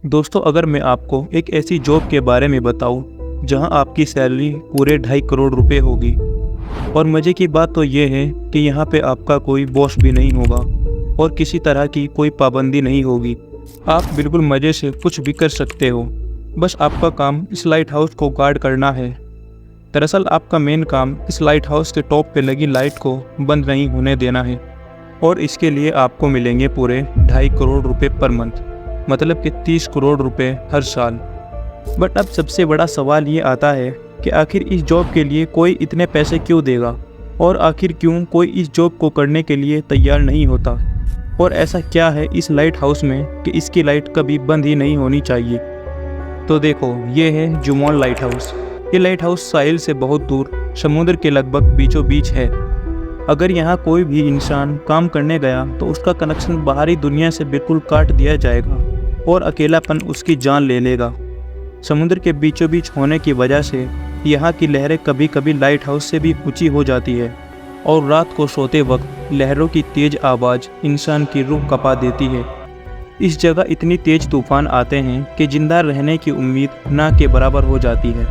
दोस्तों, अगर मैं आपको एक ऐसी जॉब के बारे में बताऊं जहां आपकी सैलरी पूरे 2.5 करोड़ रुपए होगी और मज़े की बात तो ये है कि यहाँ पे आपका कोई बॉस भी नहीं होगा और किसी तरह की कोई पाबंदी नहीं होगी। आप बिल्कुल मज़े से कुछ भी कर सकते हो। बस आपका काम इस लाइट हाउस को गार्ड करना है। दरअसल आपका मेन काम इस लाइट हाउस के टॉप पे लगी लाइट को बंद नहीं होने देना है और इसके लिए आपको मिलेंगे पूरे 2.5 करोड़ रुपए पर मंथ, मतलब कि 30 करोड़ रुपए हर साल। बट अब सबसे बड़ा सवाल ये आता है कि आखिर इस जॉब के लिए कोई इतने पैसे क्यों देगा और आखिर क्यों कोई इस जॉब को करने के लिए तैयार नहीं होता, और ऐसा क्या है इस लाइट हाउस में कि इसकी लाइट कभी बंद ही नहीं होनी चाहिए। तो देखो, ये है जुमोन लाइट हाउस। ये लाइट हाउस साहिल से बहुत दूर समुद्र के लगभग बीचों बीच है। अगर यहाँ कोई भी इंसान काम करने गया तो उसका कनेक्शन बाहरी दुनिया से बिल्कुल काट दिया जाएगा और अकेलापन उसकी जान ले लेगा। समुद्र के बीचों बीच होने की वजह से यहाँ की लहरें कभी कभी लाइट हाउस से भी ऊंची हो जाती है और रात को सोते वक्त लहरों की तेज आवाज़ इंसान की रूह कपा देती है। इस जगह इतनी तेज तूफान आते हैं कि जिंदा रहने की उम्मीद ना के बराबर हो जाती है।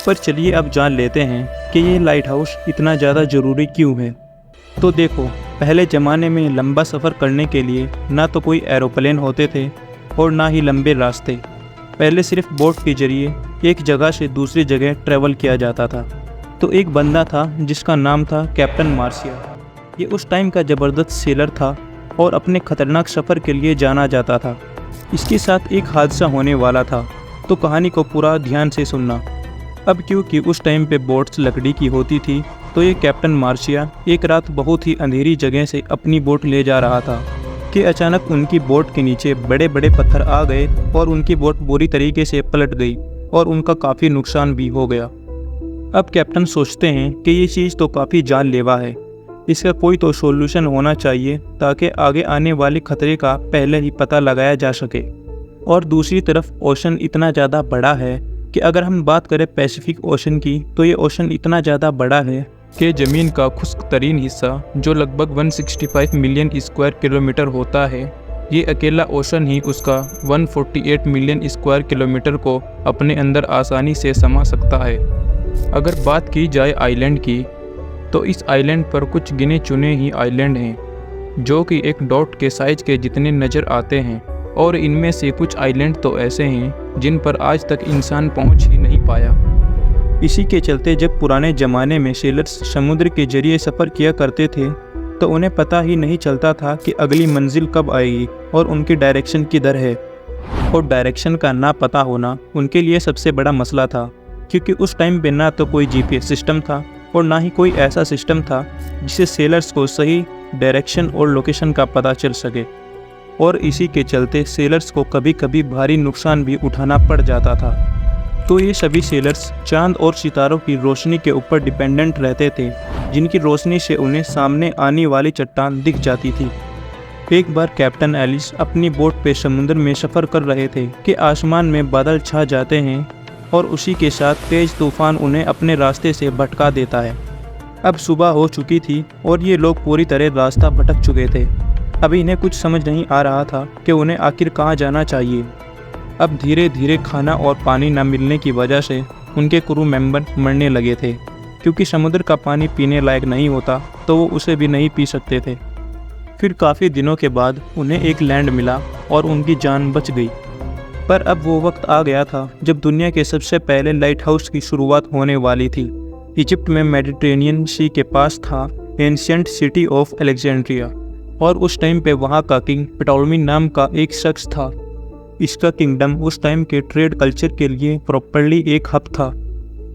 पर चलिए अब जान लेते हैं कि ये लाइट हाउस इतना ज़्यादा ज़रूरी क्यों है। तो देखो, पहले ज़माने में लंबा सफ़र करने के लिए ना तो कोई एरोप्लेन होते थे और ना ही लंबे रास्ते। पहले सिर्फ बोट के जरिए एक जगह से दूसरी जगह ट्रैवल किया जाता था। तो एक बंदा था जिसका नाम था कैप्टन मार्सिया। ये उस टाइम का ज़बरदस्त सेलर था और अपने खतरनाक सफ़र के लिए जाना जाता था। इसके साथ एक हादसा होने वाला था, तो कहानी को पूरा ध्यान से सुनना। अब क्योंकि उस टाइम पे बोट्स लकड़ी की होती थी, तो ये कैप्टन मार्सिया एक रात बहुत ही अंधेरी जगह से अपनी बोट ले जा रहा था कि अचानक उनकी बोट के नीचे बड़े बड़े पत्थर आ गए और उनकी बोट बुरी तरीके से पलट गई और उनका काफ़ी नुकसान भी हो गया। अब कैप्टन सोचते हैं कि ये चीज़ तो काफ़ी जानलेवा है, इसका कोई तो सॉल्यूशन होना चाहिए ताकि आगे आने वाले खतरे का पहले ही पता लगाया जा सके। और दूसरी तरफ ओशन इतना ज़्यादा बड़ा है कि अगर हम बात करें पैसिफिक ओशन की, तो ये ओशन इतना ज़्यादा बड़ा है कि ज़मीन का खुश्क तरीन हिस्सा जो लगभग 165 मिलियन स्क्वायर किलोमीटर होता है, ये अकेला ओशन ही उसका 148 मिलियन स्क्वायर किलोमीटर को अपने अंदर आसानी से समा सकता है। अगर बात की जाए आइलैंड की, तो इस आइलैंड पर कुछ गिने चुने ही आइलैंड हैं जो कि एक डॉट के साइज के जितने नज़र आते हैं, और इनमें से कुछ आइलैंड तो ऐसे हैं जिन पर आज तक इंसान पहुंच ही नहीं पाया। इसी के चलते जब पुराने ज़माने में सेलर्स समुद्र के जरिए सफ़र किया करते थे, तो उन्हें पता ही नहीं चलता था कि अगली मंजिल कब आएगी और उनकी डायरेक्शन किधर है। और डायरेक्शन का ना पता होना उनके लिए सबसे बड़ा मसला था, क्योंकि उस टाइम पे ना तो कोई जीपीएस सिस्टम था और ना ही कोई ऐसा सिस्टम था जिससे सेलर्स को सही डायरेक्शन और लोकेशन का पता चल सके। और इसी के चलते सेलर्स को कभी कभी भारी नुकसान भी उठाना पड़ जाता था। तो ये सभी सेलर्स चांद और सितारों की रोशनी के ऊपर डिपेंडेंट रहते थे, जिनकी रोशनी से उन्हें सामने आने वाली चट्टान दिख जाती थी। एक बार कैप्टन एलिस अपनी बोट पे समुद्र में सफ़र कर रहे थे कि आसमान में बादल छा जाते हैं और उसी के साथ तेज़ तूफान उन्हें अपने रास्ते से भटका देता है। अब सुबह हो चुकी थी और ये लोग पूरी तरह रास्ता भटक चुके थे। अभी इन्हें कुछ समझ नहीं आ रहा था कि उन्हें आखिर कहाँ जाना चाहिए। अब धीरे धीरे खाना और पानी न मिलने की वजह से उनके क्रू मेंबर मरने लगे थे, क्योंकि समुद्र का पानी पीने लायक नहीं होता, तो वो उसे भी नहीं पी सकते थे। फिर काफ़ी दिनों के बाद उन्हें एक लैंड मिला और उनकी जान बच गई। पर अब वो वक्त आ गया था जब दुनिया के सबसे पहले लाइट हाउस की शुरुआत होने वाली थी। इजिप्ट में मेडिटेरेनियन सी के पास था एंशिएंट सिटी ऑफ अलेक्जेंड्रिया, और उस टाइम पे वहाँ का किंग प्टोलेमी नाम का एक शख्स था। इसका किंगडम उस टाइम के ट्रेड कल्चर के लिए प्रॉपरली एक हब था,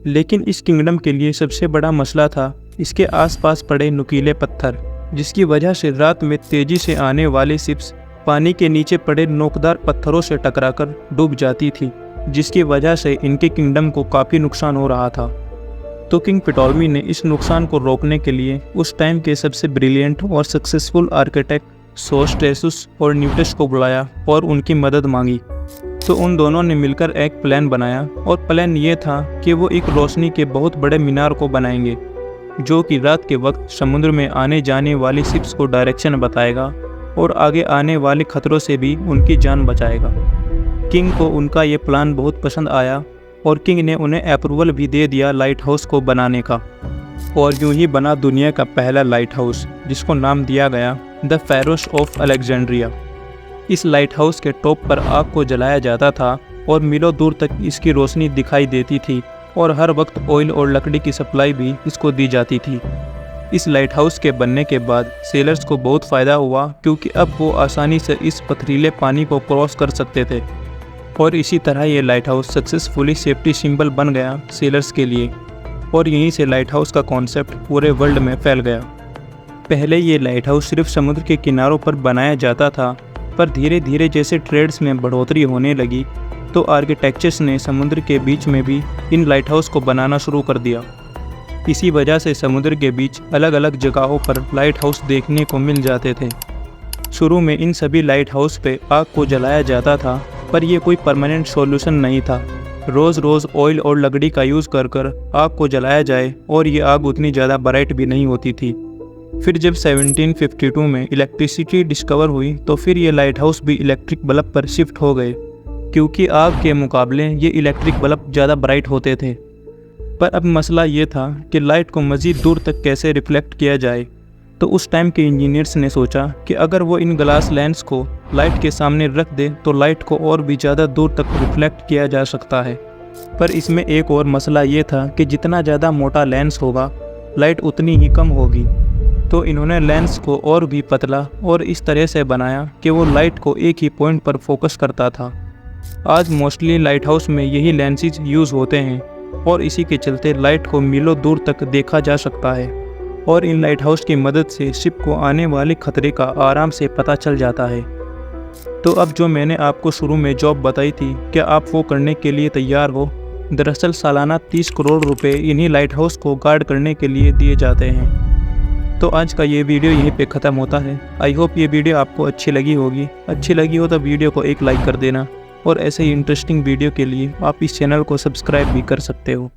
लेकिन इस किंगडम के लिए सबसे बड़ा मसला था इसके आसपास पड़े नुकीले पत्थर, जिसकी वजह से रात में तेज़ी से आने वाली शिप्स पानी के नीचे पड़े नोकदार पत्थरों से टकराकर डूब जाती थी, जिसकी वजह से इनके किंगडम को काफ़ी नुकसान हो रहा था। तो किंग प्टोलेमी ने इस नुकसान को रोकने के लिए उस टाइम के सबसे ब्रिलियंट और सक्सेसफुल आर्किटेक्ट सोस्ट्रेसस और न्यूटस को बुलाया और उनकी मदद मांगी। तो उन दोनों ने मिलकर एक प्लान बनाया, और प्लान ये था कि वो एक रोशनी के बहुत बड़े मीनार को बनाएंगे, जो कि रात के वक्त समुद्र में आने जाने वाली शिप्स को डायरेक्शन बताएगा और आगे आने वाले खतरों से भी उनकी जान बचाएगा। किंग को उनका ये प्लान बहुत पसंद आया और किंग ने उन्हें अप्रूवल भी दे दिया लाइट हाउस को बनाने का। और यूं ही बना दुनिया का पहला लाइट हाउस, जिसको नाम दिया गया द फैरोस ऑफ अलेक्जेंड्रिया। इस लाइट हाउस के टॉप पर आग को जलाया जाता था और मीलों दूर तक इसकी रोशनी दिखाई देती थी और हर वक्त ऑयल और लकड़ी की सप्लाई भी इसको दी जाती थी। इस लाइट हाउस के बनने के बाद सेलर्स को बहुत फ़ायदा हुआ, क्योंकि अब वो आसानी से इस पथरीले पानी को क्रॉस कर सकते थे। और इसी तरह ये light house successfully safety symbol बन गया सेलर्स के लिए, और यहीं से लाइट हाउस का कॉन्सेप्ट पूरे वर्ल्ड में फैल गया। पहले ये लाइट हाउस सिर्फ समुद्र के किनारों पर बनाया जाता था, पर धीरे धीरे जैसे ट्रेड्स में बढ़ोतरी होने लगी तो आर्किटेक्चर्स ने समुद्र के बीच में भी इन लाइट हाउस को बनाना शुरू कर दिया। इसी वजह से समुद्र के बीच अलग अलग जगहों पर लाइट हाउस देखने को मिल जाते थे। शुरू में इन सभी लाइट हाउस पे आग को जलाया जाता था, पर यह कोई परमानेंट सॉल्यूशन नहीं था। रोज़ रोज़ ऑयल और लकड़ी का यूज़ कर कर आग को जलाया जाए और ये आग उतनी ज़्यादा ब्राइट भी नहीं होती थी। फिर जब 1752 में इलेक्ट्रिसिटी डिस्कवर हुई तो फिर ये लाइट हाउस भी इलेक्ट्रिक बल्ब पर शिफ्ट हो गए, क्योंकि आग के मुकाबले ये इलेक्ट्रिक बल्ब ज़्यादा ब्राइट होते थे। पर अब मसला ये था कि लाइट को मज़ीद दूर तक कैसे रिफ्लेक्ट किया जाए। तो उस टाइम के इंजीनियर्स ने सोचा कि अगर वो इन ग्लास लेंस को लाइट के सामने रख दे तो लाइट को और भी ज़्यादा दूर तक रिफ्लेक्ट किया जा सकता है। पर इसमें एक और मसला ये था कि जितना ज़्यादा मोटा लेंस होगा लाइट उतनी ही कम होगी। तो इन्होंने लेंस को और भी पतला और इस तरह से बनाया कि वो लाइट को एक ही पॉइंट पर फोकस करता था। आज मोस्टली लाइट हाउस में यही लेंसेज यूज़ होते हैं और इसी के चलते लाइट को मीलों दूर तक देखा जा सकता है, और इन लाइट हाउस की मदद से शिप को आने वाले खतरे का आराम से पता चल जाता है। तो अब जो मैंने आपको शुरू में जॉब बताई थी, क्या आप वो करने के लिए तैयार हो? दरअसल सालाना 30 करोड़ रुपए इन्हीं लाइट हाउस को गार्ड करने के लिए दिए जाते हैं। तो आज का ये वीडियो यहीं पे ख़त्म होता है। आई होप ये वीडियो आपको अच्छी लगी होगी। अच्छी लगी हो तो वीडियो को एक लाइक कर देना, और ऐसे ही इंटरेस्टिंग वीडियो के लिए आप इस चैनल को सब्सक्राइब भी कर सकते हो।